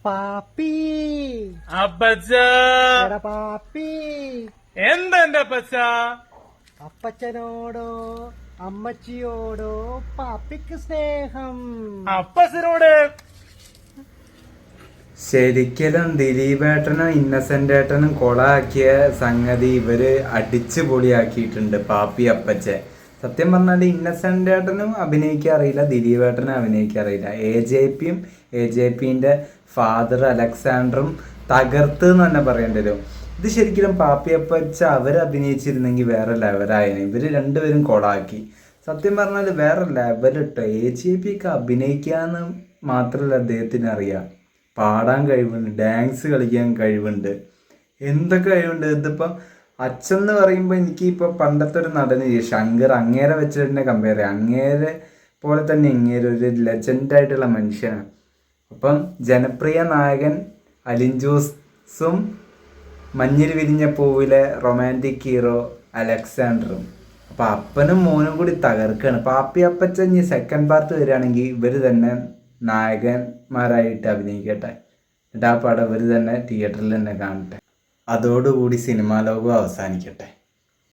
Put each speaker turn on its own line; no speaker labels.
പാപ്പി
അപ്പച്ച
എടാ പാപ്പി
എന്തെന്റെ അപ്പച്ച
അപ്പച്ചനോടോ അമ്മച്ചിയോടോ പാപ്പിക്ക് സ്നേഹം.
അപ്പച്ചനോട്
ശരിക്കലും ദിലീപേട്ടനും ഇന്നസെന്റ് ഏട്ടനും കൊളാക്കിയ സംഗതി ഇവര് അടിച്ചു പൊളിയാക്കിയിട്ടുണ്ട് പാപ്പി അപ്പച്ചെ. സത്യം പറഞ്ഞാൽ ഇന്നസെന്റ് ഏട്ടനും അഭിനയിക്കാൻ അറിയില്ല, ദിലീപേട്ടനും അഭിനയിക്കാൻ അറിയില്ല. എ ജെ പിന്റെ ഫാദർ അലക്സാണ്ടറും തകർത്ത് എന്ന് തന്നെ പറയേണ്ടി വരും. ഇത് ശരിക്കും പാപ്പി അപ്പച്ച അവരഭിനയിച്ചിരുന്നെങ്കിൽ വേറെ ലെവലായിരുന്നു. ഇവര് രണ്ടുപേരും കൊളാക്കി. സത്യം പറഞ്ഞാൽ വേറെ ലെവലിട്ടോ. AJP അഭിനയിക്കാന്ന് മാത്രമല്ല അദ്ദേഹത്തിന് അറിയാം, പാടാൻ കഴിവുണ്ട്, ഡാൻസ് കളിക്കാൻ കഴിവുണ്ട്, എന്തൊക്കെ കഴിവുണ്ട്. ഇതിപ്പം അച്ഛൻ എന്ന് പറയുമ്പോൾ എനിക്ക് ഇപ്പോൾ പണ്ടത്തെ ഒരു നടന് ശങ്കർ, അങ്ങേരെ വെച്ചിട്ട് തന്നെ കമ്പയർ ചെയ്യാം. അങ്ങേരെ പോലെ തന്നെ ഇങ്ങേരെ ഒരു ലെജൻഡായിട്ടുള്ള മനുഷ്യനാണ്. അപ്പം ജനപ്രിയ നായകൻ അലിൻ ജോസും മഞ്ഞിൽ വിരിഞ്ഞ പൂവിലെ റൊമാൻറ്റിക് ഹീറോ അലക്സാണ്ടറും. അപ്പം അപ്പനും മോനും കൂടി തകർക്കുകയാണ്. പാപ്പി അപ്പച്ചൻ ഇനി സെക്കൻഡ് പാർട്ട് വരികയാണെങ്കിൽ ഇവർ തന്നെ നായകന്മാരായിട്ട് അഭിനയിക്കട്ടെ. എന്നിട്ട് ആ പടം ഇവർ തന്നെ തിയേറ്ററിൽ തന്നെ കാണട്ടെ. അതോടുകൂടി സിനിമാ ലോകം അവസാനിക്കട്ടെ.